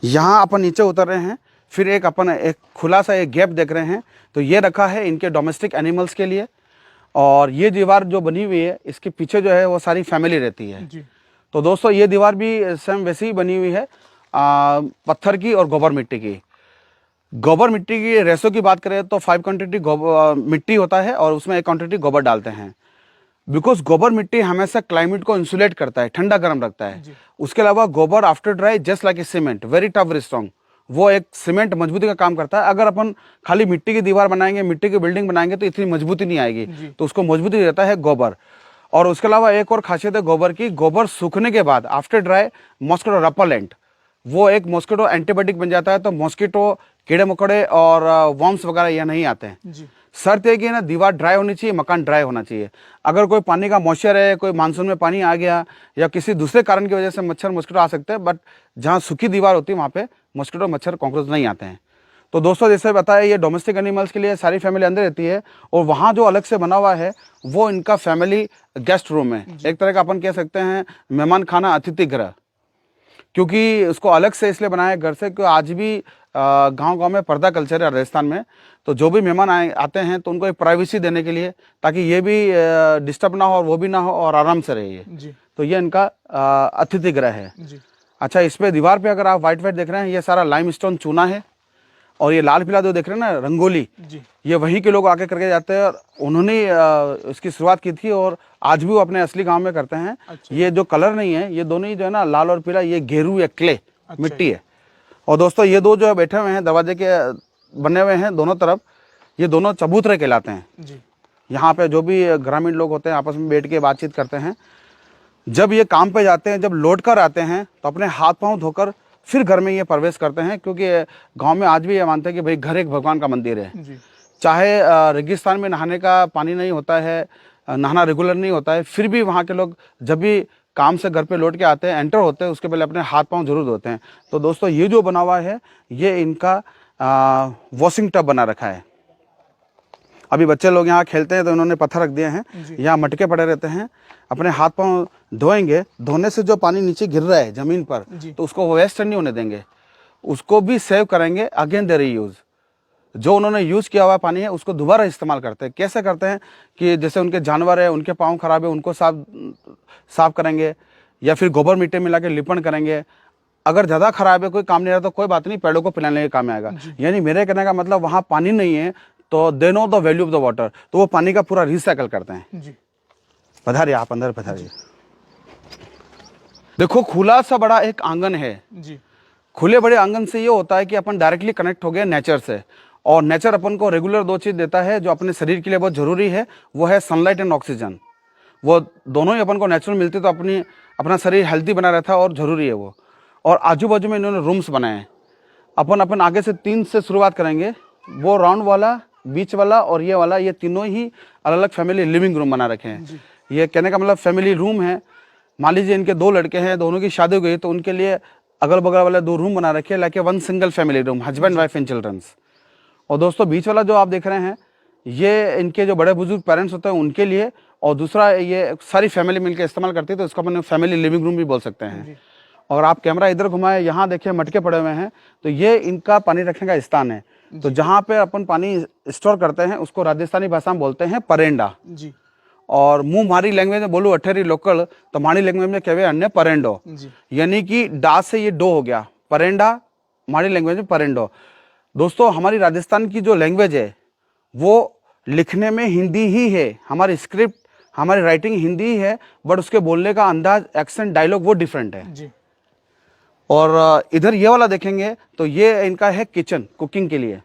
यहाँ अपन नीचे उतर रहे हैं, फिर एक खुला सा एक गैप देख रहे हैं। तो ये रखा है इनके डोमेस्टिक एनिमल्स के लिए। और ये दीवार जो बनी हुई है, इसके पीछे जो है वो सारी फैमिली रहती है जी। तो दोस्तों ये दीवार भी सेम वैसी ही बनी हुई है, पत्थर की और गोबर मिट्टी की। गोबर मिट्टी की रेशो की बात करें तो 5 क्वांटिटी मिट्टी होता है और उसमें 1 क्वांटिटी गोबर डालते हैं। बिकॉज गोबर मिट्टी हमेशा क्लाइमेट को इंसुलेट करता है, ठंडा गर्म रखता है। उसके अलावा गोबर after dry just like a cement, very tough very strong. वो एक सीमेंट मजबूती का काम करता है। अगर अपन खाली मिट्टी की दीवार बनाएंगे, मिट्टी की बिल्डिंग बनाएंगे तो इतनी मजबूती नहीं आएगी। तो उसको मजबूती देता है गोबर। और उसके अलावा एक और खासियत है गोबर की, गोबर सूखने के बाद आफ्टर ड्राई मॉस्किटो रेपेलेंट, वो एक मॉस्किटो एंटीबायोटिक बन जाता है। तो मॉस्किटो, कीड़े मकोड़े और वर्म्स वगैरह ये नहीं आते हैं। शर्त है कि ना दीवार ड्राई होनी चाहिए, मकान ड्राई होना चाहिए। अगर कोई पानी का मॉइस्चर है, कोई मानसून में पानी आ गया या किसी दूसरे कारण की वजह से मच्छर मॉस्किटो आ सकते हैं, बट जहाँ सूखी दीवार होती है वहाँ पे मॉस्किटो, मच्छर, कॉकरोच नहीं आते हैं। तो दोस्तों जैसे बताया, ये डोमेस्टिक एनिमल्स के लिए सारी फैमिली अंदर रहती है। और वहाँ जो अलग से बना हुआ है वो इनका फैमिली गेस्ट रूम है, एक तरह का अपन कह सकते हैं मेहमान खाना, अतिथि गृह। क्योंकि उसको अलग से इसलिए बनाया घर से, क्योंकि आज भी गांव-गांव में पर्दा कल्चर है राजस्थान में। तो जो भी मेहमान आते हैं तो उनको एक प्राइवेसी देने के लिए, ताकि ये भी डिस्टर्ब ना हो और वो भी ना हो और आराम से रहिए। तो ये इनका अतिथि गृह है जी। अच्छा, इस पे दीवार पे अगर आप व्हाइट देख रहे हैं, ये सारा लाइमस्टोन चूना है। और ये लाल पीला जो देख रहे हैं ना रंगोली जी, ये वहीं के लोग आके करके जाते हैं और उन्होंने इसकी शुरुआत की थी और आज भी वो अपने असली गांव में करते हैं। अच्छा। ये जो कलर नहीं है, ये दोनों ही जो है ना लाल और पीला, ये गेरू या क्ले अच्छा, मिट्टी है। और दोस्तों ये दो जो बैठे हुए हैं दरवाजे के बने हुए हैं दोनों तरफ, ये दोनों चबूतरे कहलाते हैं जी। यहाँ पे जो भी ग्रामीण लोग होते हैं आपस में बैठ के बातचीत करते हैं। जब ये काम पे जाते हैं, जब लौट कर आते हैं तो अपने हाथ पाँव धोकर फिर घर में ये प्रवेश करते हैं। क्योंकि गांव में आज भी ये मानते हैं कि भाई घर एक भगवान का मंदिर है जी। चाहे रेगिस्तान में नहाने का पानी नहीं होता है, नहाना रेगुलर नहीं होता है, फिर भी वहाँ के लोग जब भी काम से घर पे लौट के आते हैं, एंटर होते हैं, उसके पहले अपने हाथ पांव जरूर धोते हैं। तो दोस्तों ये जो बना हुआ है ये इनका वॉशिंग टब बना रखा है। अभी बच्चे लोग यहाँ खेलते हैं तो इन्होंने पत्थर रख दिए हैं, यहाँ मटके पड़े रहते हैं। अपने हाथ पांव धोएंगे, धोने से जो पानी नीचे गिर रहा है जमीन पर तो उसको वेस्ट नहीं होने देंगे, उसको भी सेव करेंगे, अगेन दे रीयूज। जो उन्होंने यूज किया हुआ पानी है उसको दोबारा इस्तेमाल करते हैं। कैसे करते हैं कि जैसे उनके जानवर है, उनके पाँव खराब है, उनको साफ करेंगे या फिर गोबर मिट्टी मिला के लिपण करेंगे। अगर ज़्यादा खराब है, कोई काम नहीं रहा तो कोई बात नहीं, पेड़ों को पिलाने के काम में आएगा। यानी मेरे कहने का मतलब वहाँ पानी नहीं है तो they know the value of the water, तो वो पानी का पूरा रिसाइकल करते हैं जी। पधारिए, आप अंदर पधारिए। देखो खुला सा बड़ा एक आंगन है जी। खुले बड़े आंगन से ये होता है कि अपन डायरेक्टली कनेक्ट हो गए नेचर से। और नेचर अपन को रेगुलर दो चीज देता है जो अपने शरीर के लिए बहुत जरूरी है, वो है सनलाइट एंड ऑक्सीजन। वो दोनों ही अपन को नेचुरल मिलती तो अपना शरीर हेल्थी बना रहता और जरूरी है वो। और आजू बाजू में इन्होंने रूम्स बनाए हैं। अपन आगे से 3 से शुरुआत करेंगे। वो राउंड वाला, बीच वाला और ये वाला, ये तीनों ही अलग अलग फैमिली लिविंग रूम बना रखे हैं। ये कहने का मतलब फैमिली रूम है। मान लीजिए इनके 2 लड़के हैं, दोनों की शादी हो गई तो उनके लिए अगल बगल वाले 2 रूम बना रखे हैं, like 1 single family room, husband wife and childrens. और दोस्तों बीच वाला जो आप देख रहे हैं ये इनके जो बड़े बुजुर्ग पेरेंट्स होते हैं उनके लिए, और दूसरा ये सारी फैमिली मिलकर इस्तेमाल करती है तो इसको अपन फैमिली लिविंग रूम भी बोल सकते हैं। और आप कैमरा इधर घुमाए, यहाँ देखिए मटके पड़े हुए हैं, तो ये इनका पानी रखने का स्थान है। तो जहाँ पे अपन पानी स्टोर करते हैं उसको राजस्थानी भाषा में बोलते हैं परेंडा जी। और मुंह मारी लैंग्वेज में बोलूँ अठेरी लोकल तो माड़ी लैंग्वेज में कहवे अन्य परेंडो, यानी कि डा से ये डो हो गया, परेंडा माड़ी लैंग्वेज में परेंडो। दोस्तों हमारी राजस्थान की जो लैंग्वेज है वो लिखने में हिंदी ही है, हमारी स्क्रिप्ट, हमारी राइटिंग हिंदी ही है, बट उसके बोलने का अंदाज, एक्सेंट, डायलॉग वो डिफरेंट है जी। और इधर ये वाला देखेंगे तो ये इनका है किचन, कुकिंग के लिए,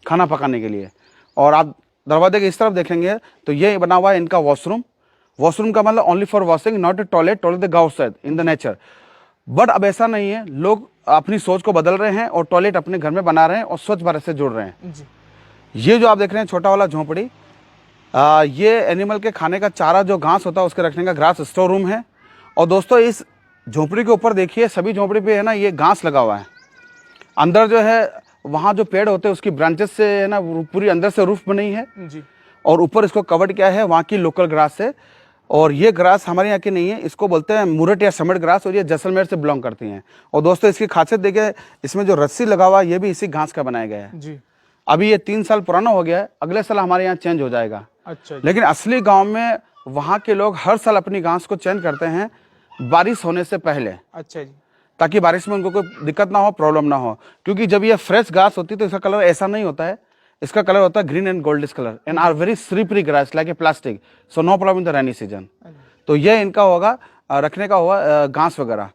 खाना पकाने के लिए। और आप दरवाजे के इस तरफ देखेंगे तो ये बना हुआ है इनका वॉशरूम। वॉशरूम का मतलब only for washing, not a toilet, toilet the outside in the nature. But अब ऐसा नहीं है, लोग अपनी सोच को बदल रहे हैं और टॉयलेट अपने घर में बना रहे हैं और स्वच्छ भारत से जुड़ रहे हैं जी। ये जो आप देख रहे हैं छोटा वाला झोंपड़ी, ये एनिमल के खाने का चारा जो घास होता है उसके रखने का ग्रास स्टोर रूम है। और दोस्तों इस झोंपड़ी के ऊपर देखिए, सभी झोंपड़ी पे है ना ये घास लगा हुआ है। अंदर जो है वहाँ जो पेड़ होते हैं उसकी ब्रांचेस से है ना पूरी अंदर से रूफ बनी है जी। और ऊपर इसको कवर्ड किया है वहाँ की लोकल ग्रास से। और ये ग्रास हमारे यहाँ की नहीं है, इसको बोलते हैं मुरट या समिट ग्रास, और ये जैसलमेर से बिलोंग करती हैं। और दोस्तों इसकी खासियत देखिए, इसमें जो रस्सी लगा हुआ है ये भी इसी घास का बनाया गया है जी। अभी ये 3 साल पुराना हो गया है, अगले साल हमारे यहाँ चेंज हो जाएगा। अच्छा जी। लेकिन असली गांव में वहाँ के लोग हर साल अपनी घास को चेंज करते हैं बारिश होने से पहले, अच्छा जी। ताकि बारिश में उनको कोई दिक्कत ना हो, प्रॉब्लम ना हो। क्योंकि जब ये फ्रेश घास होती है तो इसका कलर ऐसा नहीं होता है, इसका कलर होता है green and goldish colour and are very slippery grass like a plastic, so no problem in the rainy season. तो ये इनका होगा रखने का होगा घास वगैरह।